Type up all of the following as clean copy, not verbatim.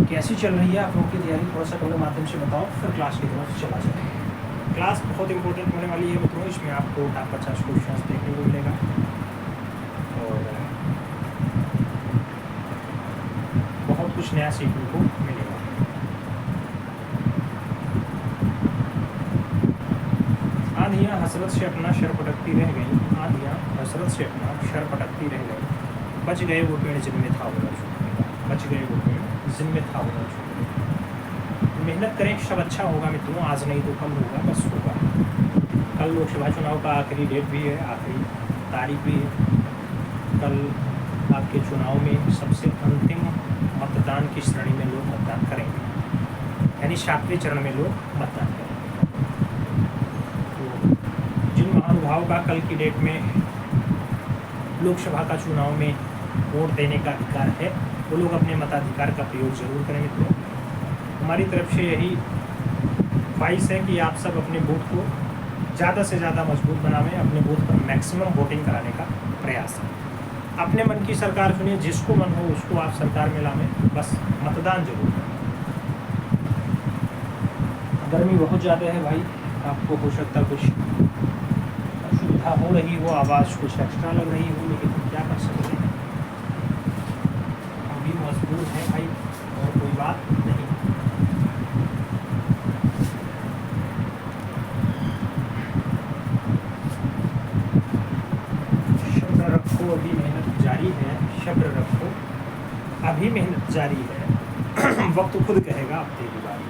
कैसी चल रही है आप लोगों की तैयारी, थोड़ा सा कमेंट माध्यम से बताओ, फिर क्लास की तरफ चला जाए। क्लास बहुत इंपॉर्टेंट होने वाली है मित्रों, इसमें आपको 50 क्वेश्चन देखने को मिलेगा और बहुत कुछ नया सीखने को मिलेगा। आंधियाँ हसरत से अपना शर पटकती रह गई, आंधियाँ हसरत से अपना शर पटकती रह गई, बच गए वो पेड़ जिनमें था वो छूटने, बच गए वो पेड़ जिनमें था वो छूटने। मेहनत करें सब अच्छा होगा मित्रों, आज नहीं तो कल होगा, बस होगा। कल लोकसभा चुनाव का आखिरी डेट भी है, आखिरी तारीख भी है। कल आपके चुनाव में सबसे अंतिम मतदान की श्रेणी में लोग मतदान करेंगे, यानी 7वें चरण में लोग मतदान करेंगे। तो जिन महानुभावों का कल की डेट में लोकसभा का चुनाव में वोट देने का अधिकार है, वो लोग अपने मताधिकार का प्रयोग जरूर करें मित्रों। हमारी तरफ से यही ख्वाहिश है कि आप सब अपने बूथ को ज़्यादा से ज़्यादा मजबूत बनावें, अपने बूथ पर मैक्सिमम वोटिंग कराने का प्रयास करें। अपने मन की सरकार चुनिए, जिसको मन हो उसको आप सरकार में लावें, बस मतदान जरूर करें। गर्मी बहुत ज़्यादा है भाई, आपको हो सकता कुछ असुविधा हो रही हो, आवाज़ कुछ एक्स्ट्रा लग रही हो, लेकिन क्या कर सकते हैं, हम भी मजबूर हैं भाई, और कोई बात नहीं। शब्द रखो अभी मेहनत जारी है, शब्द रखो अभी मेहनत जारी है, वक्त खुद कहेगा अब तेरी बारी।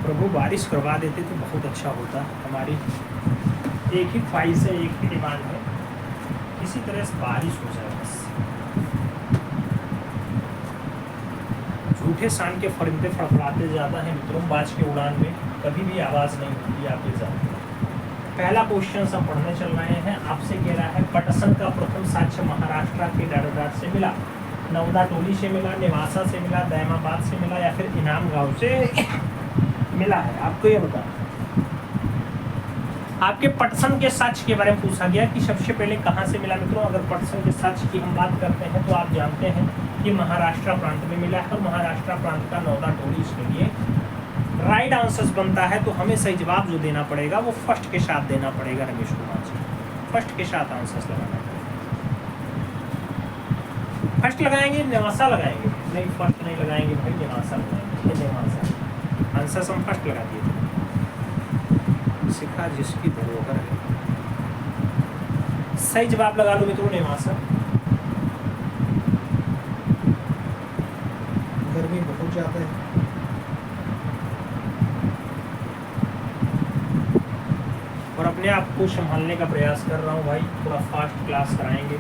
प्रभु बारिश करवा देते तो बहुत अच्छा होता। हमारी एक ही ख्वाहिश है, एक ही डिमांड है, किसी तरह से बारिश हो जाए बस। झूठे शान के फरिंदे फड़फड़ाते ज़्यादा हैं मित्रों, बाज के उड़ान में कभी भी आवाज़ नहीं होती, आप ये जानते हैं। पहला क्वेश्चन हम पढ़ने चल रहे हैं, आपसे कह रहा है पटसन का प्रथम साक्ष्य महाराष्ट्र के दारोदार से मिला, नवदा टोली से मिला, नेवासा से मिला, दैमाबाद से मिला या फिर इनाम गांव से मिला है। आपको ये बता, आपके पटसन के साक्ष्य के बारे में पूछा गया कि सबसे पहले कहां से मिला मित्रों। अगर पटसन के साक्ष्य की हम बात करते हैं तो आप जानते हैं कि महाराष्ट्र प्रांत में मिला है, और महाराष्ट्र प्रांत का नवदा टोली इसके लिए राइट आंसर बनता है। तो हमें सही जवाब जो देना पड़ेगा वो फर्स्ट के साथ देना पड़ेगा रमेश कुमार जी, फर्स्ट के साथ आंसर लगाना पड़ेगा। फर्स्ट लगाएंगे नेवासा लगाएंगे, नहीं फर्स्ट नहीं लगाएंगे भाई, नेवासा लगाएंगे, नेवासा आंसर हम फर्स्ट लगा दिए थे। सिखा जिसकी धरोहर है, सही जवाब लगा लो मित्रों नेवासा। गर्मी बहुत ज्यादा है, और अपने आप को संभालने का प्रयास कर रहा हूँ भाई, थोड़ा फास्ट क्लास कराएंगे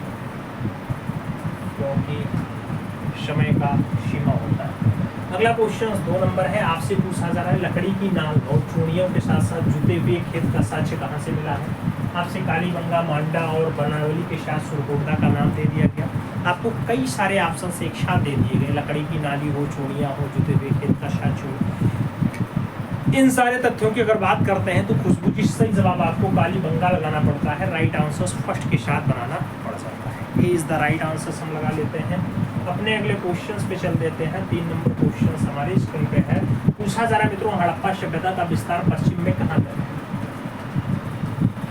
क्योंकि समय का सीमा होता है। अगला क्वेश्चन 2 नंबर है, आपसे पूछा जा रहा है लकड़ी की नाल और चूड़ियों के साथ साथ जुते हुए खेत का साक्ष्य कहाँ से मिला है। आपसे कालीबंगा, मांडा और बनावली के साथ सुरकोटदा का नाम दे दिया गया। आपको कई सारे ऑप्शन से एक साथ दे दिए गए, लकड़ी की नाली हो, चूड़ियाँ हो, जुते हुए खेत का साक्ष्य हो। इन सारे तथ्यों की अगर बात करते हैं तो खुशबू जी सही जवाब आपको कालीबंगा लगाना पड़ता है, राइट आंसर फर्स्ट के साथ बनाना पड़ जाता है। ये इज द राइट आंसर हम लगा लेते हैं। अपने अगले क्वेश्चंस पे चल देते हैं। 3 नंबर क्वेश्चन हमारे स्क्रीन पे है, पूछा जा रहा है मित्रों हड़प्पा सभ्यता का विस्तार पश्चिम में कहाँ तक है।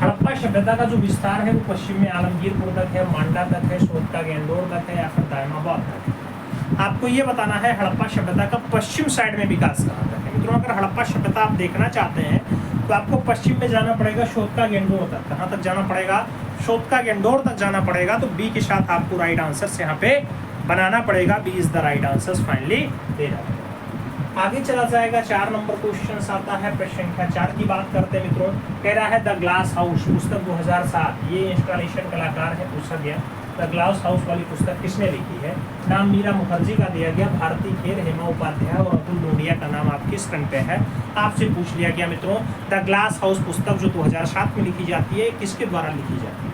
हड़प्पा सभ्यता का जो विस्तार है वो पश्चिम में आलमगीरपुर तक है, मांडा तक है, सोटका गेंडोर तक है या फिर दायमाबाद तक है। आपको ये बताना है हड़प्पा सभ्यता का पश्चिम साइड में विकास कहाँ तक है मित्रों। अगर हड़प्पा सभ्यता आप देखना चाहते हैं तो आपको पश्चिम में जाना पड़ेगा, सोटका गेंडोर तक। कहाँ तक जाना पड़ेगा, सोटका गेंडोर तक जाना पड़ेगा। तो बी के साथ आपको राइट आंसर यहाँ पे बनाना पड़ेगा, B is the right answer finally देना पड़ेगा। आगे चला जाएगा। 4 नंबर क्वेश्चन आता है, प्रश्न संख्या 4 की बात करते हैं मित्रों। कह रहा है द ग्लास हाउस पुस्तक 2007, ये इंस्टॉलेशन कलाकार है, पूछा गया द ग्लास हाउस वाली पुस्तक किसने लिखी है। नाम मीरा मुखर्जी का दिया गया, भारती खेर, हेमा उपाध्याय और अतुल लोडिया का नाम आपके स्क्रीन पे है। आपसे पूछ लिया गया मित्रों द ग्लास हाउस पुस्तक जो 2007 में लिखी जाती है किसके द्वारा लिखी जाती है।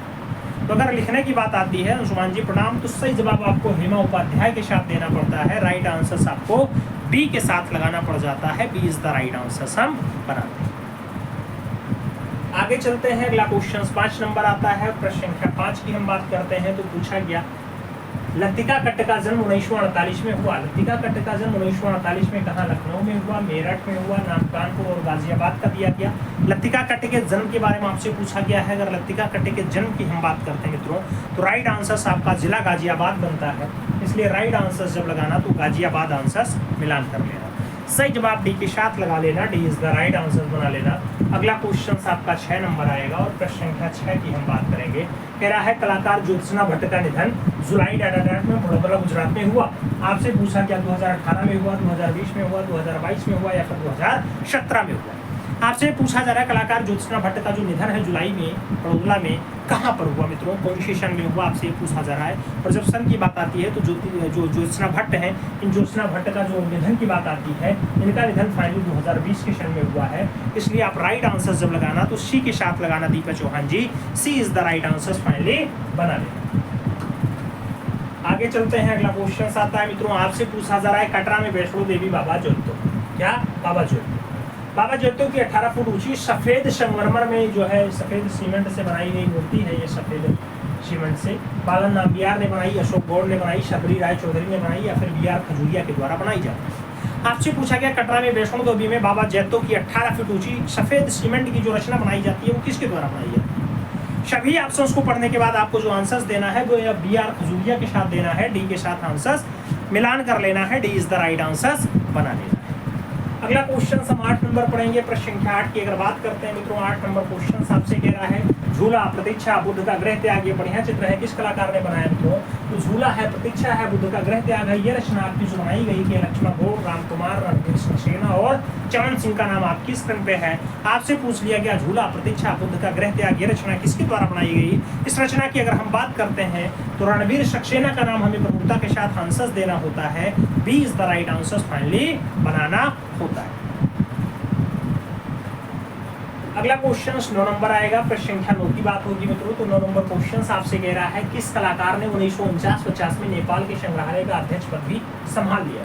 तो अगर लिखने की बात आती है अंशुमान जी प्रणाम, तो सही जवाब आपको हेमा उपाध्याय के साथ देना पड़ता है, राइट आंसर आपको बी के साथ लगाना पड़ जाता है, B is the right answer हम बनाते हैं। आगे चलते हैं, अगला क्वेश्चन 5 नंबर आता है। प्रश्न संख्या 5 की हम बात करते हैं तो पूछा गया लतिका कट्ट का जन्म 1948 में हुआ। लतिका कट्ट का जन्म 1948 में कहाँ? लखनऊ में हुआ, मेरठ में हुआ, कानपुर और गाजियाबाद का दिया गया। लतिका कट्ट के जन्म के बारे में आपसे पूछा गया है। अगर लतिका कट्ट के जन्म की हम बात करते हैं मित्रों तो राइट आंसर आपका जिला गाजियाबाद बनता है, इसलिए राइट आंसर जब लगाना तो गाजियाबाद आंसर मिलान कर लेना। सही जवाब डी के साथ लगा लेना, D is the right answer बना लेना। अगला क्वेश्चन आपका 6 नंबर आएगा और प्रश्न संख्या 6 की हम बात करेंगे। कह रहा है कलाकार ज्योत्सना भट्ट का निधन जुलाई डाटाडाट में वडोदरा गुजरात में हुआ। आपसे पूछा क्या 2018 में हुआ, 2020 में हुआ, 2022 में हुआ या फिर 2017 में हुआ। आपसे पूछा जा रहा है कलाकार ज्योत्सना भट्ट का जो निधन है जुलाई में वडोदरा में कहाँ पर हुआ मित्रों, कौन से सन में हुआ, आपसे पूछा जा रहा है। और जब सन की बात आती है तो जो ज्योत्सना भट्ट है, इन ज्योत्सना भट्ट का जो निधन की बात आती है, इनका निधन फाइनली 2020 के सन में हुआ है, इसलिए आप राइट आंसर जब लगाना तो सी के साथ लगाना Deepa Chauhan ji, C is the right answer finally बना लेना। आगे चलते हैं, अगला क्वेश्चन आता है मित्रों। आपसे पूछा जा रहा है कटरा में वैष्णो देवी बाबा ज्योतो, क्या बाबा ज्योतो, बाबा ज्योतो की 18 फुट ऊंची सफेद संगमरमर में जो है सफेद सीमेंट से बनाई गई मूर्ति है। ये सफेद सीमेंट से बालन नाम्बियार ने बनाई, अशोक गौड़ ने बनाई, शबरी राय चौधरी ने बनाई या फिर BR खजूरिया के द्वारा बनाई जाती है। आपसे पूछा गया कटरा में वैष्णो देवी में बाबा ज्योतो की 18 फीट ऊंची सफेद सीमेंट की जो रचना बनाई जाती है वो किसके द्वारा बनाई जाती है। सभी ऑप्शंस को पढ़ने के बाद आपको जो आंसर्स देना है वो BR खजूरिया के साथ देना है, डी के साथ आंसर्स मिलान कर लेना है, D is the right answers बना लेना है। अगला क्वेश्चन हम 8 नंबर पढ़ेंगे। प्रश्न संख्या 8 की अगर बात करते हैं मित्रों, 8 नंबर क्वेश्चन आपसे कह रहा है झूला, प्रतीक्षा, बुद्ध का गृह त्याग, ये बढ़िया चित्र है, किस कलाकार ने बनाया मित्रों? तो झूला है, प्रतीक्षा है, बुद्ध का गृह त्याग है। ये रचना आपकी जो बनाई गई है लक्ष्मण गौड़, राम कुमार, रणवीर सक्सेना और चमन सिंह का नाम आपकी स्क्रीन पे है। आपसे पूछ लिया गया झूला, प्रतीक्षा, बुद्ध का गृह त्याग, ये रचना किसके द्वारा बनाई गई? इस रचना की अगर हम बात करते हैं तो रणवीर सक्सेना का नाम हमें प्रमुखता के साथ आंसर देना होता है, B is the right answer finally बनाना होता है। अगला क्वेश्चन 9 नंबर आएगा। प्रश्न संख्या 9 की बात होगी मित्रों तो 9 नंबर क्वेश्चन आपसे कह रहा है किस कलाकार ने 1949-50 में नेपाल के संग्रहालय का अध्यक्ष पद भी संभाल लिया।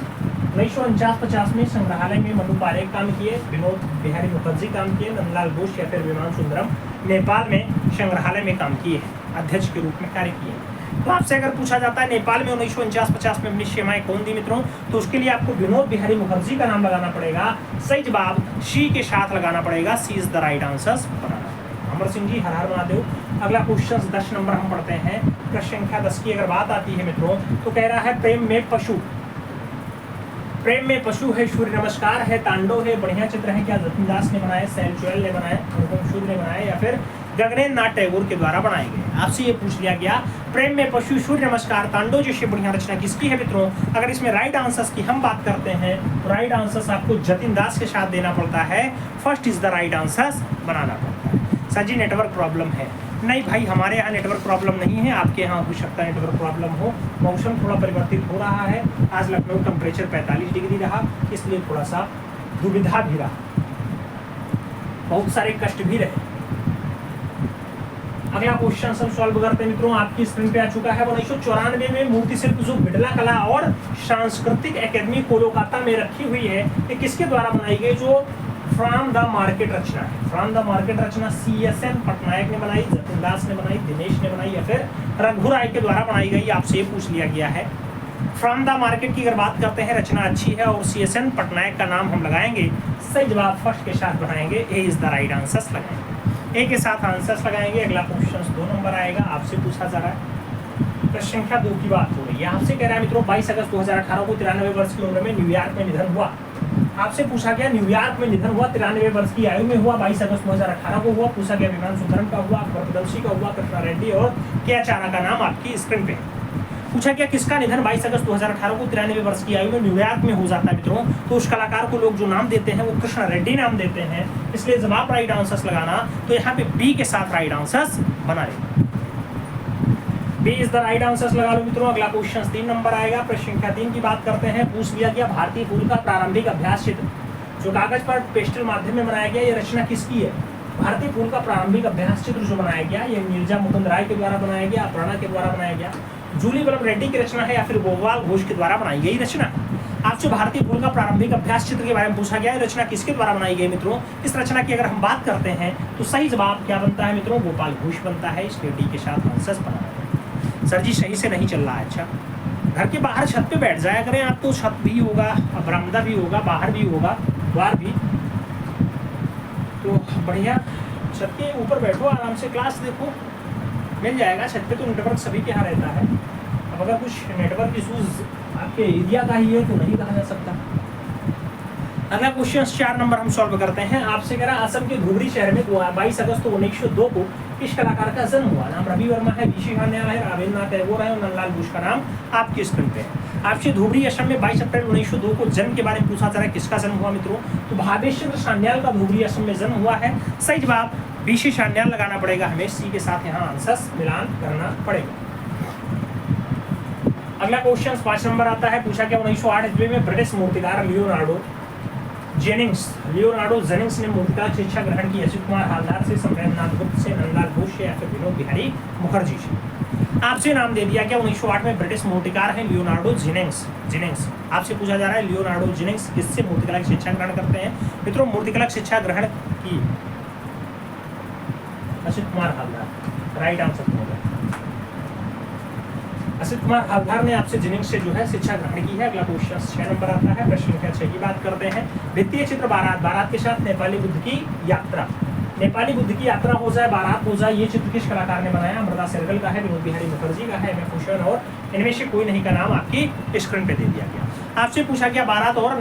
1949-50 में संग्रहालय में मनु पारेख काम किए, विनोद बिहारी मुखर्जी काम किए, नंदलाल बोस या फिर विमान सुंदरम नेपाल में संग्रहालय में काम किए, अध्यक्ष के रूप में कार्य किए। तो आपसे अगर पूछा जाता है नेपाल में 1949-50 में अपनी सेवाएं कौन दी मित्रों, तो उसके लिए आपको विनोद बिहारी मुखर्जी का नाम लगाना पड़ेगा। सही जवाब सी के साथ लगाना पड़ेगा, सी इज द राइट आंसर बनाना। अमर सिंह जी, हर हर महादेव। अगला क्वेश्चन 10 नंबर हम पढ़ते हैं। प्रश्न संख्या 10 की अगर बात आती है मित्रों तो कह रहा है प्रेम में पशु, प्रेम में पशु है, सूर्य नमस्कार है, तांडव है, बढ़िया चित्र है, क्या जतिन दास ने बनाया, सैल चुएल ने बनाया, अनुपम सूद ने बनाया या फिर गगनेन्द्र नाथ टैगोर के द्वारा बनाए गए। आपसे ये पूछ लिया गया प्रेम में पशु, सूर्य नमस्कार, तांडव जैसी बढ़िया रचना किसकी है मित्रों? अगर इसमें राइट आंसर्स की हम बात करते हैं तो राइट आंसर्स आपको जतिन दास के साथ देना पड़ता है, first is the right answers बनाना पड़ता है। सर जी नेटवर्क प्रॉब्लम है, नहीं भाई हमारे यहाँ नेटवर्क प्रॉब्लम नहीं है, आपके यहाँ हो सकता है नेटवर्क प्रॉब्लम हो। मौसम थोड़ा परिवर्तित हो रहा है, आज लखनऊ टेम्परेचर 45 डिग्री रहा, इसलिए थोड़ा सा दुविधा भी रहा, बहुत सारे कष्ट भी रहे। अगला क्वेश्चन सब सॉल्व करते हैं मित्रों, आपकी स्क्रीन पे आ चुका है। 1994 में मूर्ति शिल्प जो बिड़ला कला और सांस्कृतिक एकेडमी कोलकाता में रखी हुई है, ये किसके द्वारा बनाई गई? जो फ्रॉम द मार्केट रचना है, फ्रॉम द मार्केट रचना CSN पटनायक ने बनाई, जतिन दास ने बनाई, दिनेश ने बनाई या फिर रघु राय के द्वारा बनाई गई, आपसे पूछ लिया गया है। फ्रॉम द मार्केट की अगर बात करते हैं रचना अच्छी है और CSN पटनायक का नाम हम लगाएंगे, सही जवाब फर्स्ट के साथ बनाएंगे, ए इज द राइट आंसर लगाएंगे, ए के साथ आंसर्स लगाएंगे। अगला क्वेश्चन 2 नंबर आएगा, आपसे पूछा जा रहा है प्रश्न संख्या 2 की बात हो रही है। आपसे कह रहा है मित्रों 22 अगस्त 2018 को 93 वर्ष की उम्र में न्यूयॉर्क में निधन हुआ। आपसे पूछा गया न्यूयॉर्क में निधन हुआ, 93 वर्ष की आयु में हुआ, 22 अगस्त 2018 को हुआ। पूछा गया विमान सुंदरम का हुआ, अकबर बदौसी का हुआ, कृष्णा रेड्डी और के चारा का नाम आपकी स्क्रीन पे है। पूछा गया किसका निधन 22 अगस्त 2018 को 93 वर्ष की आयु में न्यूयॉर्क में हो जाता है मित्रों, तो उस कलाकार को लोग जो नाम देते हैं वो कृष्णा रेड्डी नाम देते हैं, इसलिए जब आप राइट आंसर्स लगाना तो यहाँ पे बी के साथ राइट आंसर्स बना लेना, B is the right answers लगा लो मित्रों। अगला क्वेश्चन 3 नंबर आएगा। प्रश्न संख्या 3 की बात करते हैं। पूछ लिया गया भारतीय फूल का प्रारंभिक अभ्यास चित्र जो कागज पर पेस्टल माध्यम में बनाया गया, ये रचना किसकी है? भारतीय फूल का प्रारंभिक अभ्यास चित्र जो बनाया गया ये मिर्जा मुकुंद राय के द्वारा बनाया गया, अपर्णा के द्वारा बनाया गया, जूली बलम रेड्डी की रचना है या फिर गोपाल घोष के द्वारा बनाई गई रचना। आपसे भारतीय भूल का प्रारंभिक अभ्यास चित्र के बारे में पूछा गया है। रचना किसके द्वारा बनाई गई मित्रों? इस रचना की अगर हम बात करते हैं तो सही जवाब क्या बनता है मित्रों? गोपाल घोष बनता है। इसलिए डी के साथ आंसर बना। सर जी सही से नहीं चल रहा है। अच्छा, घर के बाहर छत पे बैठ जाया करें आप, तो छत भी होगा, बरामदा भी होगा, बाहर भी होगा, द्वार भी, तो बढ़िया छत के ऊपर बैठो, आराम से क्लास देखो, मिल जाएगा। छत पे तो नेटवर्क सभी के यहाँ रहता है। अब अगर कुछ नेटवर्क इशूज आपके एरिया का ही है तो नहीं कहा जा सकता। अगला क्वेश्चन 4 नंबर हम सॉल्व करते हैं। आपसे कह रहा असम के धुबरी शहर में 22 अगस्त 1902 को किस कलाकार का जन्म हुआ? नाम रवि वर्मा है, ऋषि खान्याल है, रविन्द्रनाथ टैगोर है और नंदलाल बोस का नाम आपके स्क्रीन पे है। आपसे धुबरी असम में 22 अप्रैल 1902 को जन्म के बारे में पूछा जा रहा है, किसका जन्म हुआ मित्रों? तो भावेश चंद्र सान्याल का धुबरी असम में जन्म हुआ है। सही जवाब ऋषि सान्याल लगाना पड़ेगा हमें। सी के साथ यहाँ आंसर मिलान करना पड़ेगा। अगला क्वेश्चन 5 नंबर आता है। पूछा गया 1908 ईस्वी में ब्रिटिश मूर्तिकार लियोनार्डो जेनिंग्स ने मूर्तिकला की शिक्षा ग्रहण की। असित कुमार हालदार से, सम्राट गुप्त से, नंदलाल बोस से या फिर विनोद बिहारी मुखर्जी से? आपसे नाम दे दिया गया 1908 में ब्रिटिश मूर्तिकार है लियोनार्डो जेनिंग्स। आपसे पूछा जा रहा है लियोनार्डो जेनिंग्स किससे मूर्तिकला की शिक्षा ग्रहण करते हैं मित्रों? मूर्तिकला की शिक्षा ग्रहण की असित कुमार हालदार, राइट आंसर होगा। असित कुमार हालदार ने आपसे जेनिंग्स से जो है शिक्षा ग्रहण की है। अगला क्वेश्चन 6 नंबर आता है। प्रश्न संख्या 6 की बात करते हैं। भित्तीय चित्र बारात के साथ नेपाली बुद्ध की यात्रा। नेपाली बुद्ध की यात्रा हो जाए, बारात हो जाए, ये चित्र किस कलाकार ने बनाया? अमृता शेरगिल का है, विनोद बिहारी मुखर्जी का है, एम एफ हुसैन और इनमें से कोई नहीं का नाम आपकी स्क्रीन पे दे दिया गया। आपसे पूछा गया बारात और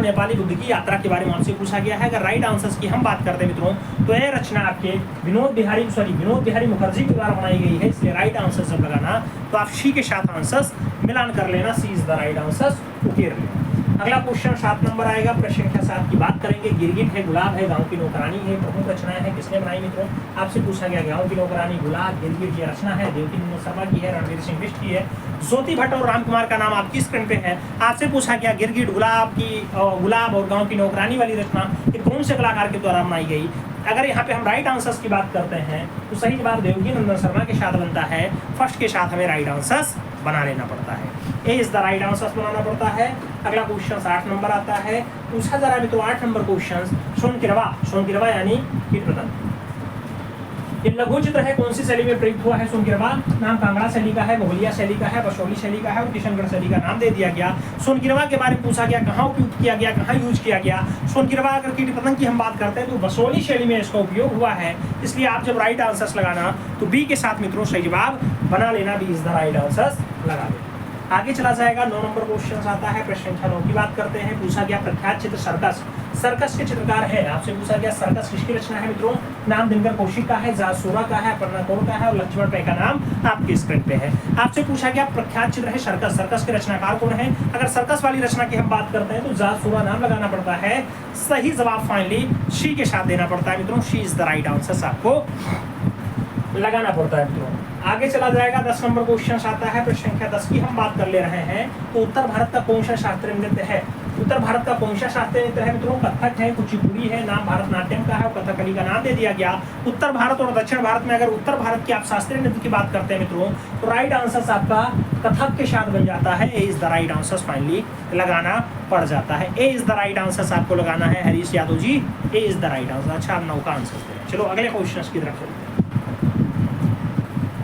नेपाली बुद्ध की यात्रा के बारे में आपसे पूछा गया है। अगर राइट आंसर्स की हम बात करते हैं मित्रों तो यह रचना आपके विनोद बिहारी मुखर्जी के द्वारा बनाई गई है। इसलिए राइट आंसर जब लगाना तो आप सी के साथ आंसर्स मिलान कर लेना। सी इज द राइट आंसर, उकेर लेना। अगला क्वेश्चन 7 नंबर आएगा। प्रश्न संख्या 7 की बात करेंगे। गिरगिट है, गुलाब है, गांव की नौकरानी है, प्रमुख रचनाएं हैं, किसने बनाई मित्रों? आपसे पूछा गया गांव की नौकरानी, गुलाब, गिरगिट ये रचना है देवकी नंदन शर्मा की है, रणवीर सिंह बिष्ट की है, ज्योति भट्ट और राम कुमार का नाम आपकी स्क्रीन पे है। आपसे पूछा गया गिरगिट, गुलाब और गांव की नौकरानी वाली रचना ये कौन से कलाकार के द्वारा बनाई गई? अगर यहाँ पे हम राइट आंसर्स की बात करते हैं तो सही जवाब देवकी नंदन शर्मा के साथ बनता है। फर्स्ट के साथ हमें राइट आंसर्स बना लेना पड़ता है। A is the right answers बनाना पड़ता है। अगला क्वेश्चन 8 नंबर आता है। पूछा जा रहा है मित्रों 8 नंबर क्वेश्चन सोनकिरवा यानी कीट पतंग। ये लघु चित्र है, कौन सी शैली में प्रयुक्त हुआ है? सोनकिरवा नाम कांगड़ा शैली का है, मुगलिया शैली का है, बसोली शैली का है और किशनगढ़ शैली का नाम दे दिया गया। सोनकिरवा के बारे में पूछा गया, कहाँ उपयोग किया गया, कहाँ यूज किया गया? सोनकिरवा अगर कीट पतंग की हम बात करते हैं तो बसोली शैली में इसका उपयोग हुआ है। इसलिए आप जब राइट आंसर्स लगाना तो बी के साथ मित्रों सही जवाब बना लेना। B is the right answers लगा देना। आगे चला जाएगा। 9 नंबर क्वेश्चन आता है। प्रश्न संख्या 9 की बात करते हैं। पूछा गया प्रख्यात चित्र सर्कस के चित्रकार है। आपसे पूछा गया सर्कस किसकी रचना है मित्रों? नाम दिनकर कौशिक का है, जासूरा का है, अपर्णा कौर का है और लक्ष्मण पै का नाम आपके स्क्रीन पे है। आपसे पूछा गया प्रख्यात चित्र है सर्कस के रचनाकार कौन है? अगर सर्कस वाली रचना की हम बात करते हैं तो जासूरा नाम लगाना पड़ता है। सही जवाब फाइनली सी के साथ देना पड़ता है मित्रों। C is the right answer आपको लगाना पड़ता है मित्रों। आगे चला जाएगा। 10 नंबर क्वेश्चन आता है। प्रश्न संख्या 10 की हम बात कर ले रहे हैं। तो उत्तर भारत का कौन सा शास्त्रीय नृत्य है? उत्तर भारत का कौन सा शास्त्रीय नृत्य है मित्रों? कथक है, कुचिपुड़ी है, नाम भरतनाट्यम का है और कथकली का नाम दे दिया गया। उत्तर भारत और दक्षिण भारत में अगर उत्तर भारत की आप शास्त्रीय नृत्य की बात करते हैं मित्रों तो राइट आंसर आपका कथक के साथ बन जाता है। A is the right answer finally लगाना पड़ जाता है। A is the right answer आपको लगाना है Harish Yadav ji. A is the right answer. अच्छा, आप 9 का आंसर। चलो अगले क्वेश्चन की तरफ चलते हैं।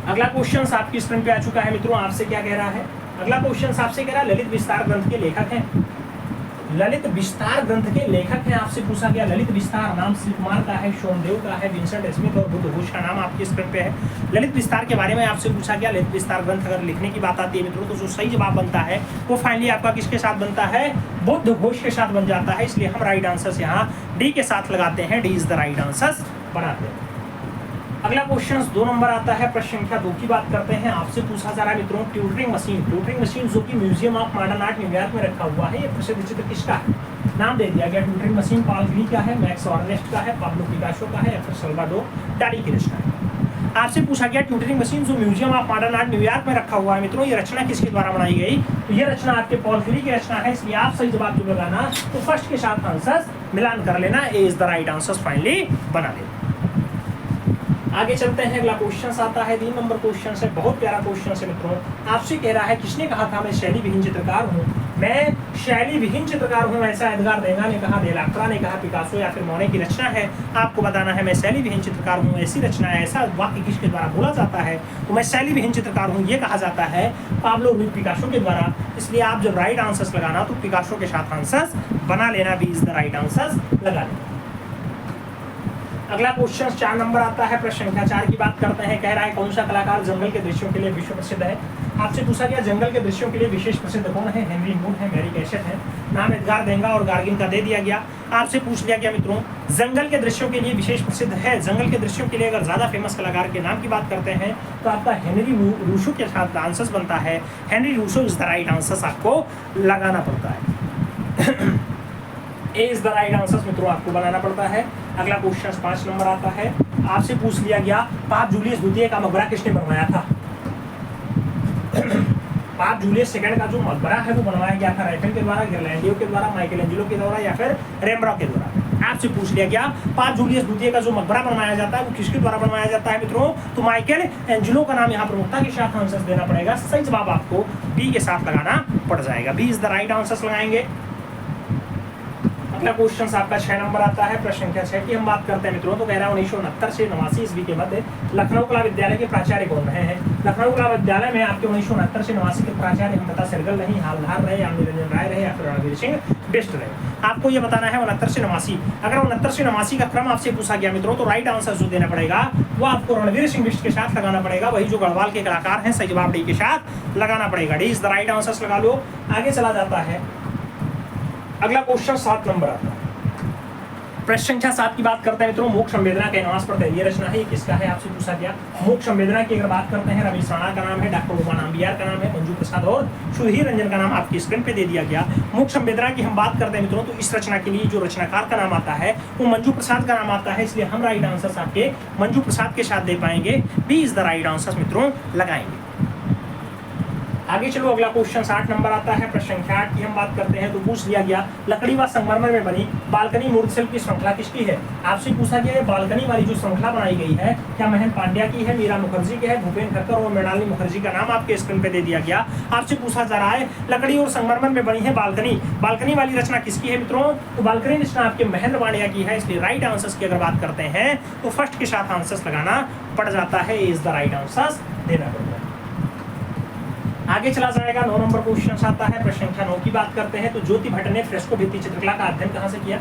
अगला क्वेश्चन आपकी स्क्रीन पे आ चुका है मित्रों। आपसे क्या कह रहा है? अगला क्वेश्चन आपसे कह रहा है ललित विस्तार ग्रंथ के लेखक हैं। ललित विस्तार ग्रंथ के लेखक हैं। आपसे पूछा गया ललित विस्तार नाम श्री कुमार का है, सोमदेव का है, विंसेंट स्मिथ और बुद्ध घोष का नाम आपके स्क्रीन पे है। ललित विस्तार के बारे में आपसे पूछा गया। ललित विस्तार ग्रंथ अगर लिखने की बात आती है मित्रों तो जो सही जवाब बनता है वो फाइनली आपका किसके साथ बनता है? बुद्ध घोष के साथ बन जाता है। इसलिए हम राइट आंसर यहाँ डी के साथ लगाते हैं। D is the right answer बनाते हैं। अगला क्वेश्चन 2 नंबर आता है। प्रश्न संख्या 2 की बात करते हैं। आपसे पूछा जा रहा है मित्रों ट्यूटरिंग मशीन जो कि museum of modern art New York में रखा हुआ है, ये प्रसिद्ध चित्र किसका है? नाम दे दिया गया। ट्यूटरिंग मशीन पॉल क्ली का है, मैक्स ऑर्नेस्ट का है, पाब्लो पिकासो का है या फिर सल्वाडोर डाली की रचना है। आपसे पूछा गया ट्यूटरिंग मशीन जो museum of modern art New York में रखा हुआ है मित्रों ये रचना किसके द्वारा बनाई गई? तो ये रचना आपके पॉल क्ली की रचना है। इसलिए आप सही जवाब जो लगाना तो फर्स्ट के साथ आंसर मिलान कर लेना। A is the right answer finally बना लेना। आगे चलते हैं, अगला क्वेश्चन आता है 3 नंबर क्वेश्चन है, बहुत प्यारा क्वेश्चन है मित्रों। आपसे कह रहा है किसने कहा था मैं शैली विहीन चित्रकार हूँ, मैं शैली विहीन चित्रकार हूँ, ऐसा एडगार देगा ने कहा, डेलाक्रा ने कहा, पिकासो या फिर मोने की रचना है। आपको बताना है मैं शैली विहीन चित्रकार हूँ, ऐसी रचना है, ऐसा वाक्य किसके द्वारा बोला जाता है, तो मैं शैली विहीन चित्रकार हूँ ये कहा जाता है पाब्लो रूई पिकासो के द्वारा। इसलिए आप जब राइट आंसर्स लगाना तो पिकासो के साथ आंसर्स बना लेना, B is the right answers लगा लेना। अगला क्वेश्चन 4 नंबर आता है, प्रश्न संख्या 4 की बात करते हैं। कह रहा है कौन सा कलाकार जंगल के दृश्यों के लिए विश्व प्रसिद्ध है। आपसे पूछा गया जंगल के दृश्यों के लिए विशेष प्रसिद्ध कौन है, हेनरी मून है, मैरी कैसेट है, नाम एडगार देंगा और गार्गिन का दे दिया गया। आपसे पूछ लिया गया मित्रों जंगल के दृश्यों के लिए विशेष प्रसिद्ध है, जंगल के दृश्यों के लिए अगर ज्यादा फेमस कलाकार के नाम की बात करते हैं तो आपका हेनरी रूसो के साथ आंसर्स बनता है, Henry Rousseau is the right answers आपको लगाना पड़ता है। A is the right answers मित्रों आपको बनाना पड़ता है। अगला क्वेश्चन 5 नंबर आता है, आपसे पूछ लिया गया पाप जूलियस द्वितीय का मकबरा किसने बनवाया था। पाप जूलियस सेकंड का जो मकबरा है वो बनवाया गया था राइफल के द्वारा, गिरलैंडियो के द्वारा, माइकलएंजेलो के द्वारा या फिर रेम्ब्रांड के द्वारा। आपसे पूछ लिया गया पाप जूलियस द्वितीय का जो मकबरा बनवाया जाता है वो किसके द्वारा बनवाया जाता है मित्रों, तो माइकलएंजेलो का नाम यहाँ प्रमुखता के साथ आंसर देना पड़ेगा। सही जवाब आपको बी के साथ लगाना पड़ जाएगा, B is the right answer लगाएंगे। अगला क्वेश्चन आपका 6 नंबर आता है, प्रश्न संख्या 6 की हम बात करते हैं मित्रों। तो कह रहा है 1969 से 89 ईस्वी के मध्य लखनऊ कला विद्यालय के प्राचार्य कौन रहे हैं। लखनऊ कला विद्यालय में आपके 1969 से 89 के प्राचार्य हम बता सरगल रहे, हालधार रहे, या निरंजन राय रहे या फिर रणवीर सिंह बिष्ट रहे। आपको ये बताना है 69 से 89। अगर 69 से 89 का क्रम आपसे पूछा गया मित्रों तो राइट आंसर जो देना पड़ेगा वो आपको रणवीर सिंह बिष्ट के साथ लगाना पड़ेगा, वही जो गढ़वाल के कलाकार हैं। सही जवाब डी के साथ लगाना पड़ेगा, D is the right answer लगा लो। आगे चला जाता है, अगला क्वेश्चन 7 नंबर आता है, प्रश्न संख्या 7 की बात करते हैं मित्रों। मोक्ष संवेदना के नाश पर ये रचना है, ये किसका है आपसे पूछा गया। मोक्ष संवेदना की अगर बात करते हैं रमेश राणा का नाम है, डॉक्टर उमा नाम्बियार का नाम है, मंजू प्रसाद और सुधीर रंजन का नाम आपकी स्क्रीन पे दे दिया गया। मोक्ष संवेदना की हम बात करते हैं मित्रों तो इस रचना के लिए जो रचनाकार का नाम आता है वो मंजू प्रसाद का नाम आता है, इसलिए हम राइट आंसर आपके मंजू प्रसाद के साथ दे पाएंगे, B is the right answer मित्रों लगाएंगे। आगे चलो, अगला क्वेश्चन 8 नंबर आता है, प्रश्न संख्या 8 की हम बात करते हैं। तो पूछ लिया गया लकड़ी व संगमरमर में बनी बालकनी मूर्तिशिल्प की श्रृंखला किसकी है। आपसे पूछा गया है बालकनी वाली जो श्रृंखला बनाई गई है क्या महेंद्र पांड्या की है, मीरा मुखर्जी की है, भूपेन ठक्कर और मृणालिनी मुखर्जी का नाम आपके स्क्रीन पे दे दिया गया। आपसे पूछा जा रहा है लकड़ी और संगमरमर में बनी है बालकनी, बालकनी वाली रचना किसकी है मित्रों, तो बालकनी रचना आपके महेंद्र पांड्या की है, इसलिए राइट आंसर की अगर बात करते हैं तो फर्स्ट के साथ आंसर लगाना पड़ जाता है, इज द राइट आंसर देना पड़ता है। आगे चला जाएगा, 9 नंबर क्वेश्चन आता है, प्रश्न संख्या 9 की बात करते हैं। तो ज्योति भट्ट ने फ्रेस्को भित्ति चित्रकला का अध्ययन कहाँ से किया।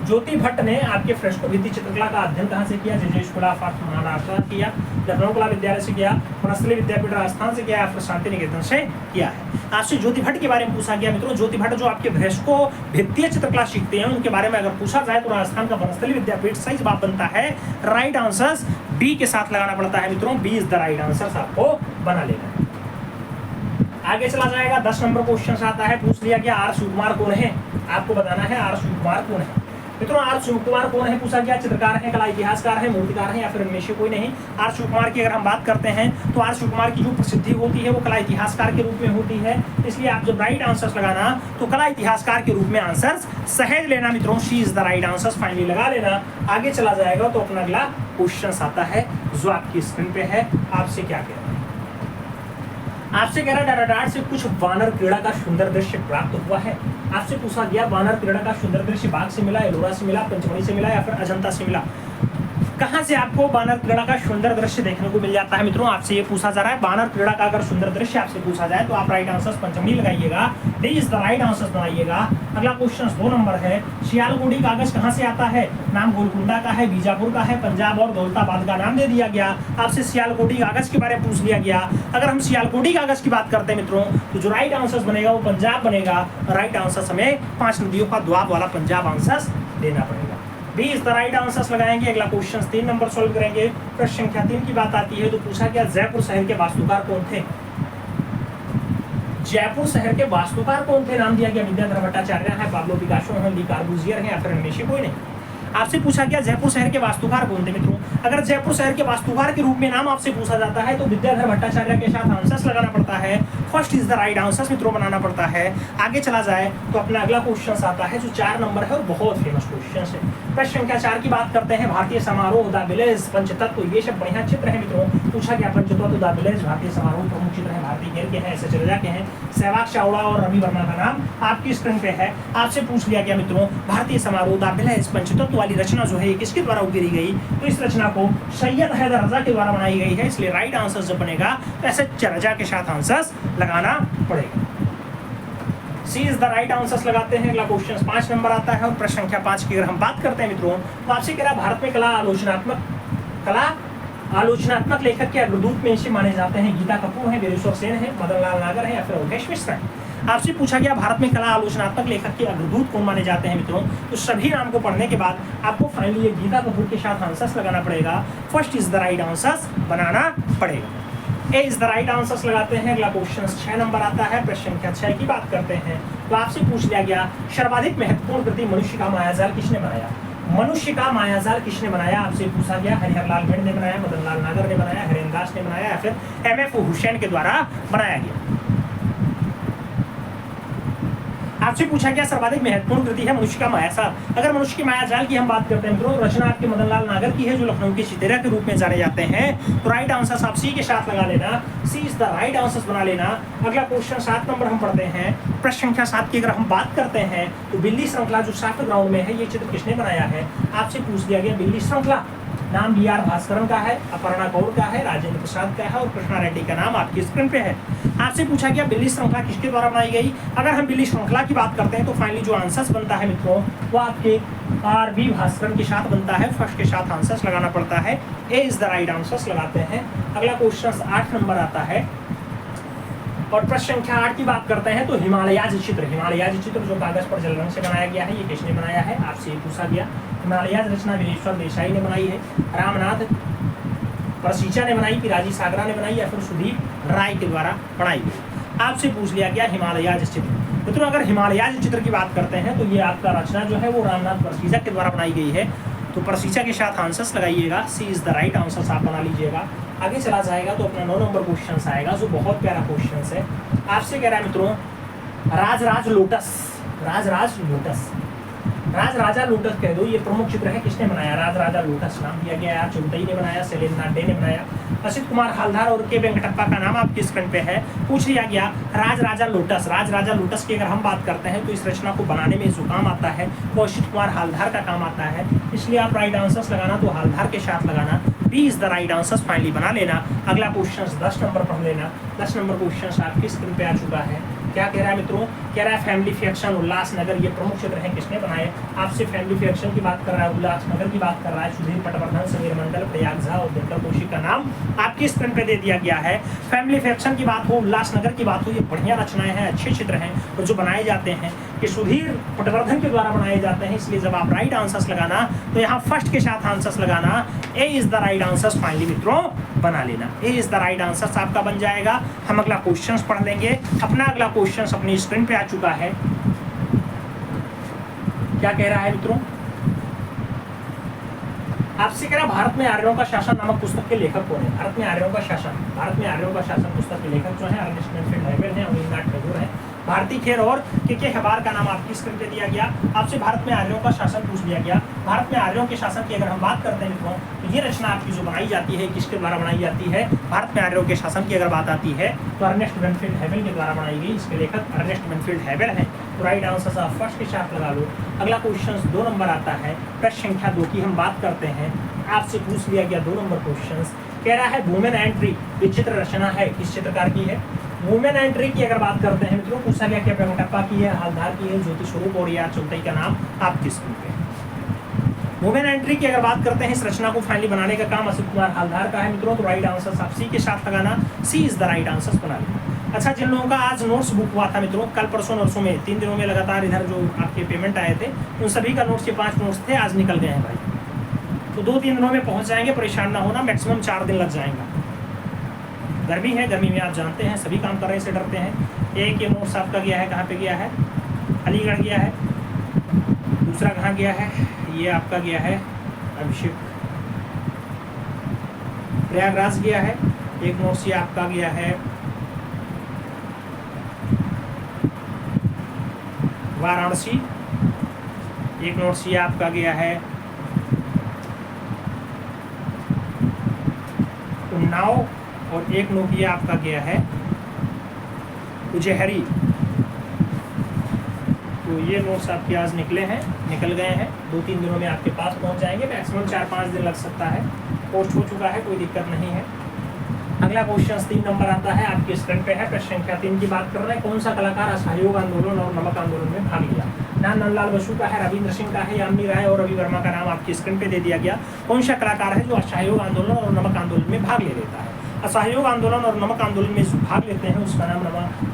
ज्योति भट्ट ने आपके फ्रेस्को भित्ति चित्रकला का अध्ययन कहाँ से किया, जे स्कूल ऑफ आर्ट महाराष्ट्र किया, लखनऊ कला विद्यालय से किया, वनस्थली विद्यापीठ राजस्थान से किया या फिर शांति निकेतन से किया है। आपसे ज्योति भट्ट के बारे में पूछा गया मित्रों। ज्योति भट्ट जो आपके फ्रेस्को भित्तीय चित्रकला सीखते हैं उनके बारे में अगर पूछा जाए तो राजस्थान का वनस्थली विद्यापीठ सही जवाब बनता है, राइट आंसर बी के साथ लगाना पड़ता है मित्रों, B is the right answer आपको बना लेना है। आगे चला जाएगा, 10 नंबर क्वेश्चन आता है, पूछ लिया गया आर शिवकुमार कौन है। आपको बताना है आर शिवकुमार कौन है मित्रों। आर शिवकुमार कौन है पूछा गया, चित्रकार है, कला इतिहासकार है, मूर्तिकार है या फिर इनमें से कोई नहीं। आर शिवकुमार की अगर हम बात करते हैं तो आर शिवकुमार की जो प्रसिद्धि होती है वो कला इतिहासकार के रूप में होती है, इसलिए आप जब राइट आंसर लगाना तो कला इतिहासकार के रूप में आंसर सहज लेना मित्रों, C is the right answer finally लगा लेना। आगे चला जाएगा तो अपना अगला क्वेश्चन आता है जो आपकी स्क्रीन पे है। आपसे क्या कह रहा है, आपसे कह रहा है डाटाडाट से कुछ वानर क्रीड़ा का सुंदर दृश्य प्राप्त हुआ है। आपसे पूछा गया वानर क्रीड़ा का सुंदर दृश्य बाघ से मिला, एलोरा से मिला, पंचमढ़ी से मिला या फिर अजंता से मिला। कहां से आपको बानर क्रीड़ा का सुंदर दृश्य देखने को मिल जाता है मित्रों, आपसे ये पूछा जा रहा है। बानर क्रीड़ा का अगर सुंदर दृश्य आपसे पूछा जाए तो आप राइट आंसर पंचमढ़ी लगाइएगा, D is the right answer बनाइएगा। अगला क्वेश्चन 2 नंबर है, सियालकोटी कागज कहां से आता है। नाम गोलकुंडा का है, बीजापुर का है, पंजाब और दौलताबाद का नाम दे दिया गया। आपसे सियालकोटी कागज के बारे में पूछ लिया गया। अगर हम सियालकोटी कागज की बात करते हैं मित्रों तो जो राइट आंसर बनेगा वो पंजाब बनेगा। राइट आंसर हमें 5 नदियों का द्वाब वाला पंजाब आंसर देना पड़ेगा, B is the right answer लगाएंगे। अगला क्वेश्चन 3 नंबर सॉल्व करेंगे। प्रश्न संख्या 3 की बात आती है तो पूछा गया जयपुर शहर के वास्तुकार कौन थे। जयपुर शहर के वास्तुकार कौन थे, नाम दिया गया विद्याधर भट्टाचार्य है, पाब्लो पिकासो है, ली कॉर्बुजियर है या फिर इनमें से कोई नहीं। आपसे पूछा गया जयपुर शहर के वास्तुकार कौन थे मित्रों। अगर जयपुर शहर के वास्तुकार के रूप में नाम आपसे पूछा जाता है तो विद्याधर भट्टाचार्य के साथ आंसर्स लगाना पड़ता है। First is the right answers मित्रों बनाना पड़ता है। आगे चला जाए तो अपना अगला क्वेश्चन आता है जो 4 नंबर है और बहुत फेमस क्वेश्चन है। प्रश्न संख्या 4 की बात करते हैं। भारतीय समारोह, द विलेज, पंचतत्व, ये सब बढ़िया चित्र है मित्रों। पूछा गया पंचतत्व, द विलेज, भारतीय समारोह प्रमुख चित्र है भारतीय खेल के हैं, ऐसे चले के हैं। सहवाग चावड़ा और रवि वर्मा का नाम आपकी स्क्रीन पे है। आपसे पूछ लिया गया मित्रों भारतीय समारोह, द विलेज, पंचतत्व वाली रचना जो है किसके द्वारा उकेरी गई, तो इस रचना को सैयद हैदर रजा के द्वारा बनाई गई है। इसलिए राइट आंसर जब बनेगा तो ऐसे रजा के साथ आंसर्स लगाना पड़ेगा। सी इज द राइट आंसर्स लगाते हैं। अगला क्वेश्चन 5 नंबर आता है और प्रश्न संख्या 5 की अगर हम बात करते हैं मित्रों तो आपसे कह रहा है भारत में कला आलोचनात्मक लेखक के अग्रदूत में इसे माने जाते हैं। गीता कपूर है, वीरेश्वर सेन है, मदन लाल नागर है या फिर अवधेश मिश्र है। आपसे पूछा गया भारत में कला आलोचनात्मक लेखक के अग्रदूत कौन माने जाते हैं मित्रों। तो सभी नाम को पढ़ने के बाद आपको फाइनली ये गीता कपूर के साथ आंसर्स लगाना पड़ेगा। First is the right answers बनाना पड़ेगा। A is the right answers लगाते हैं। अगला क्वेश्चन 6 नंबर आता है। प्रश्न संख्या 6 की बात करते हैं तो आपसे पूछ लिया गया सर्वाधिक महत्वपूर्ण कृति मनुष्य का मायाजाल किसने बनाया। मनुष्य का मायाजाल किसने बनाया आपसे पूछा गया। हरिहरलाल भिंड ने बनाया, मदन लाल नागर ने बनाया, हरेंद्र दास ने बनाया या फिर एमएफ हुसैन के द्वारा बनाया गया। आपसे पूछा गया सर्वाधिक महत्वपूर्ण कृति है मनुष्य का मायाजाल। अगर मनुष्य के मायाजाल की हम बात करते हैं मित्रों, रचना आपके मदन लाल नागर की है जो लखनऊ के चितेरा के रूप में जाने जाते हैं। तो राइट आंसर आप सी के साथ लगा लेना। सी इज द राइट आंसर बना लेना। अगला क्वेश्चन 7 नंबर हम पढ़ते हैं। प्रश्न संख्या 7 की अगर हम बात करते हैं तो बिल्ली श्रृंखला जो साफ्ट ग्राउंड में है ये चित्र किसने बनाया है। आपसे पूछ लिया गया बिल्ली श्रृंखला नाम BR भास्करन का है, अपर्णा कौर का है, राजेंद्र प्रसाद का है और कृष्णा रेड्डी का नाम आपकी स्क्रीन पे है। आपसे पूछा गया बिल्ली श्रृंखला किसके द्वारा बनाई गई। अगर हम बिल्ली श्रृंखला की बात करते हैं तो फाइनली जो आंसर्स बनता है मित्रों वो आपके RB भास्करन के साथ बनता है। फर्स्ट के साथ आंसर्स लगाना पड़ता है। A is the right answers लगाते हैं। अगला क्वेश्चन 8 नंबर आता है और प्रश्न संख्या 8 की बात करते हैं तो हिमालयाज चित्र जो कागज पर जल रंग से बनाया गया है ये किसने बनाया है। आपसे ये पूछा गया। हिमालयाज रचना वीरेश्वर देसाई ने बनाई है, रामनाथ परसीचा ने बनाई, पिराजी सागरा ने बनाई या फिर सुदीप राय के द्वारा बनाई गई। आपसे पूछ लिया गया हिमालयाज चित्र। मित्रों अगर हिमालयाज चित्र की बात करते हैं तो ये आपका रचना जो है वो रामनाथ परसीचा के द्वारा बनाई गई है। तो परसीचा के साथ आंसर्स लगाइएगा। सी इज द राइट आंसर्स आप बना लीजिएगा। आगे चला जाएगा तो अपना 9 नंबर क्वेश्चन आएगा जो बहुत प्यारा क्वेश्चन है। आपसे कह रहा है मित्रों राजा लोटस कह दो ये प्रमुख चित्र है किसने बनाया। राजा लोटस नाम दिया गया है। चुगतई ने बनाया, शैलेंद्र नाडे ने बनाया, असित कुमार हालदार और के वेंकटप्पा का नाम आपकी स्क्रीन पे है। पूछ लिया गया राजा लोटस की अगर हम बात करते हैं तो इस रचना को बनाने में जो काम आता है वो असित कुमार हालदार का काम आता है। इसलिए आप राइट आंसर्स लगाना तो हालदार के साथ लगाना। B is the right answers finally बना लेना। अगला क्वेश्चन 10 नंबर पढ़ लेना। 10 नंबर क्वेश्चन आपकी स्क्रीन पे आ चुका है। क्या कह रहा है मित्रों, कह रहा है फैमिली फैक्शन उल्लासनगर ये प्रमुख चित्र है किसने बनाए। आपसे फैमिली फैक्शन की बात कर रहा है, उल्लासनगर की बात कर रहा है, सुधीर पटवर्धन, समीर मंडल, प्रयाग झा और दिनकर कौशिक का नाम आपकी स्क्रीन पे दे दिया गया है। फैमिली फैक्शन की बात हो, उल्लासनगर की बात हो, ये बढ़िया रचनाएं हैं, अच्छे चित्र हैं और जो बनाए जाते हैं कि सुधीर पटवर्धन के द्वारा बनाए जाते हैं। इसलिए जब आप राइट आंसर्स लगाना तो यहाँ फर्स्ट के साथ आंसर्स लगाना। A is the right answers finally मित्रों बना लेना। A is the right answers आपका बन जाएगा। हम अगला क्वेश्चन पढ़ लेंगे। अपना अगला क्वेश्चन अपनी स्क्रीन पे आ चुका है। क्या कह रहा है मित्रों, आपसे कह रहा भारत में आर्यों का शासन नामक पुस्तक के लेखक कौन है। भारत में आर्यों का शासन पुस्तक के लेखक जो है अर्नेस्ट मेनफील्ड हैवेल है, अविनाश टैगोर है। भारती खेर और के हबार का नाम आपकी स्क्रीन पे दिया गया। आपसे भारत में आर्यों का शासन पूछ लिया गया। भारत में आर्यों के शासन की अगर हम बात करते हैं मित्रों तो ये रचना आपकी जो बनाई जाती है किसके द्वारा बनाई जाती है। भारत में आर्यों के शासन की अगर बात आती है तो अर्नेस्ट मेनफील्ड हैवेल के द्वारा बनाई गई। इसके लेखक अर्नेस्ट मेनफील्ड हैवेल है। तो राइट आंसर आप फर्स्ट के साथ लगा लो। अगला क्वेश्चन 2 नंबर आता है। प्रश्न संख्या 2 की हम बात करते हैं। आपसे पूछ लिया गया 2 नंबर क्वेश्चन कह रहा है वुमेन एंट्री ये चित्र रचना है किस चित्रकार की है। वुमेन एंट्री की अगर बात करते हैं मित्रों पूछा गया क्या वेंकटप्पा की है, हालदार की है, ज्योति स्वरूप और या चौथई का नाम आपकी स्क्रीन पे। वुमेन एंट्री की अगर बात करते हैं इस रचना को फाइनली बनाने का काम असित कुमार हालदार का है मित्रों। तो राइट आंसर आप सी के साथ लगाना। सी इज द राइट आंसर बना लेना। अच्छा जिन लोगों का आज नोट्स बुक हुआ था मित्रों कल परसों नोट्सों में 3 दिनों में लगातार इधर जो आपके पेमेंट आए थे उन सभी का नोट्स के 5 नोट्स थे आज निकल गए हैं भाई। तो 2-3 दिनों में पहुंच जाएंगे, परेशान ना होना। मैक्सिमम 4 दिन लग जाएगा। गर्मी है, गर्मी में आप जानते हैं सभी काम करने से डरते हैं। एक ये नोट्स आपका गया है कहाँ पे गया है, अलीगढ़ गया है। दूसरा कहाँ गया है, ये आपका गया है अभिषेक, प्रयागराज गया है। एक नोट सी आपका गया है वाराणसी, एक नोट सी आपका गया है उन्नाव, और एक नोट ये आपका गया है उजहरी। तो ये नोट्स आपके आज निकल गए हैं, 2-3 दिनों में आपके पास पहुंच जाएंगे, मैक्सिमम 4-5 दिन लग सकता है। पोस्ट हो चुका है, कोई दिक्कत नहीं है। अगला क्वेश्चन 3 नंबर आता है, आपके स्क्रीन पे है। प्रश्न संख्या 3 की बात कर रहे हैं। कौन सा कलाकार असहयोग आंदोलन और नमक आंदोलन में भाग लिया? नाम नंदलाल बसु का है, रविंद्र सिंह का है, यामिनी राय और रवि वर्मा का नाम आपकी स्क्रीन पे दे दिया गया। कौन सा कलाकार है जो असहयोग आंदोलन और नमक आंदोलन में भाग ले लेता है? असहयोग आंदोलन और नमक आंदोलन में जो भाग लेते हैं उसका नाम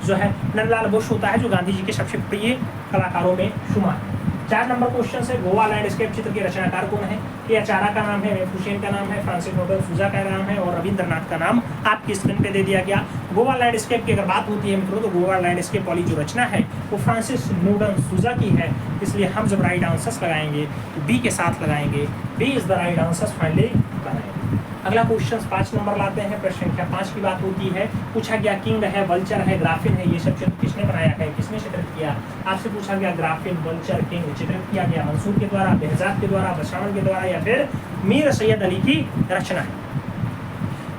जो है नंदलाल बोस होता है, जो गांधी जी के सबसे प्रिय कलाकारों में शुमार है। 4 नंबर क्वेश्चन है, गोवा लैंडस्केप चित्र के रचनाकार कौन है? ये अचारा का नाम है, हुसैन का नाम है, फ्रांसिस नोबल सूजा का नाम है और रविंद्रनाथ का नाम आपकी स्क्रीन पे दे दिया गया। गोवा लैंडस्केप की अगर बात होती है मित्रों, तो गोवा लैंडस्केप वाली जो रचना है वो फ्रांसिस नोबल सूजा की है, इसलिए हम जब राइट आंसर्स लगाएंगे तो बी के साथ लगाएंगे। B is the right answer finally बनाएंगे। अगला क्वेश्चन 5 नंबर लाते हैं। प्रश्न संख्या 5 की बात होती है। पूछा गया किंग है, वल्चर है, ग्राफिन है, ये सब चित्र किसने बनाया है, किसने चित्रित किया? आपसे पूछा गया ग्राफिन, वल्चर, किंग चित्रित किया गया मंसूर के द्वारा, बेहजाद के द्वारा, बशावन के द्वारा या फिर मीर सैयद अली की रचना है।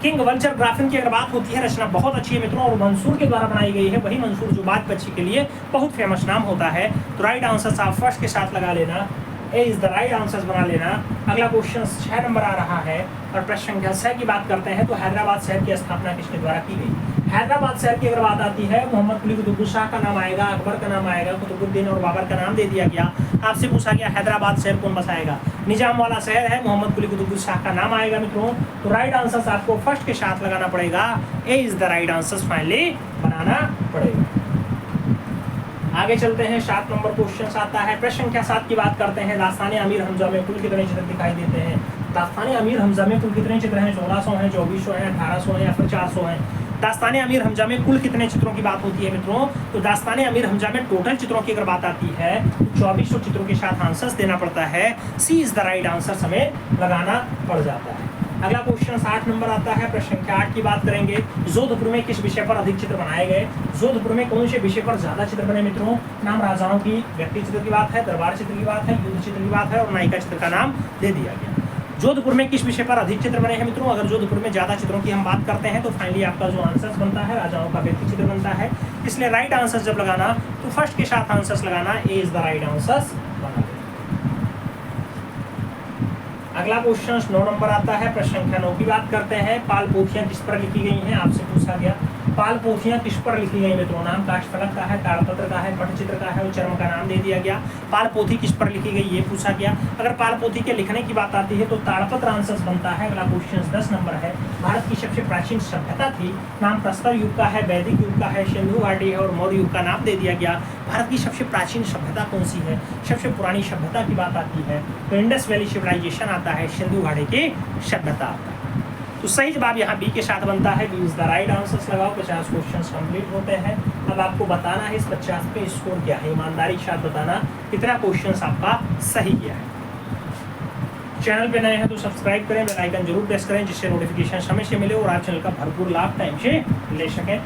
किंग, वल्चर, ग्राफिन की अगर बात होती है, रचना बहुत अच्छी है मित्रों और मंसूर के द्वारा बनाई गई है। वही मंसूर जो बात बच्ची के लिए बहुत फेमस नाम होता है। तो राइट आंसर आप फर्स्ट के साथ लगा लेना, A is the right answer बना लेना। अगला क्वेश्चन 6 नंबर आ रहा है और प्रश्न संख्या 6 की बात करते हैं। तो हैदराबाद शहर की स्थापना किसके द्वारा की गई? हैदराबाद शहर की अगर बात आती है, मोहम्मद कुली कुतुब शाह का नाम आएगा, अकबर का नाम आएगा, कुतुबुद्दीन और बाबर का नाम दे दिया गया। आपसे पूछा गया हैदराबाद शहर कौन बसाएगा? निजाम वाला शहर है, मोहम्मद कुली कुतुब शाह का नाम आएगा मित्रों। तो राइट आंसर आपको फर्स्ट के साथ लगाना पड़ेगा, A is the right answer finally बनाना पड़ेगा। आगे चलते हैं, 7 नंबर क्वेश्चन आता है। प्रश्न संख्या 7 की बात करते हैं। दास्तान अमीर हमजा में कुल कितने चित्र दिखाई देते हैं? दास्तान अमीर हमजा में कुल कितने चित्र हैं? 1600 हैं, 2400 हैं, 1800 हैं या फिर 400 हैं? दास्तान अमीर हमजा में कुल कितने चित्रों की बात होती है मित्रों? तो दास्तान अमीर हमजा में टोटल चित्रों की अगर बात आती है 2400 चित्रों के साथ आंसर्स देना पड़ता है। सी इज द राइट आंसर हमें लगाना पड़ जाता है। अगला क्वेश्चन 8 नंबर आता है। प्रश्न संख्या 8 की बात करेंगे। जोधपुर में किस विषय पर अधिक चित्र बनाए गए? जोधपुर में कौन से विषय पर ज्यादा चित्र बने मित्रों? नाम राजाओं की व्यक्ति चित्र की बात है, दरबार चित्र की बात है, युद्ध चित्र की बात है और नायिका चित्र का नाम दे दिया गया। जोधपुर में किस विषय पर अधिक चित्र बने हैं मित्रों? अगर जोधपुर में ज्यादा चित्रों की हम बात करते हैं तो फाइनली आपका जो आंसर बनता है राजाओं का व्यक्ति चित्र बनता है। इसलिए राइट आंसर जब लगाना तो फर्स्ट के साथ आंसर लगाना, A is the right answer बना। अगला क्वेश्चन 9 नंबर आता है। प्रश्न संख्या 9 की बात करते हैं। पाल पोथियां किस पर लिखी गई हैं? आपसे पूछा गया पाल पोथियां किस पर लिखी गई मित्रों? नाम काष्ठफलक का है, ताड़पत्र का है, पटचित्र का है और चर्म का नाम दे दिया गया। पाल पोथी किस पर लिखी गई ये पूछा गया। अगर पाल पोथी के लिखने की बात आती है तो ताड़पत्र आंसर बनता है। अगला क्वेश्चन 10 नंबर है। भारत की सबसे प्राचीन सभ्यता थी, नाम प्रस्तर युग का है, वैदिक युग का है, सिंधु घाटी है और मौर्य युग का नाम दे दिया गया। भारत की सबसे प्राचीन सभ्यता कौन सी है? सबसे पुरानी सभ्यता की बात आती है तो इंडस वैली सिविलाइजेशन आता है, सिंधु घाटी की सभ्यता आता है। तो सही जवाब यहाँ बी के साथ बनता है, B is the right answer लगाओ। 50 क्वेश्चंस कंप्लीट होते हैं। अब आपको बताना है इस 50 पे स्कोर क्या है, ईमानदारी के साथ बताना कितना क्वेश्चंस आपका सही किया है। चैनल पे नए हैं तो सब्सक्राइब करें, बेल आइकन जरूर प्रेस करें जिससे नोटिफिकेशन समय से मिले और आप चैनल का भरपूर लाभ टाइम से ले सकें।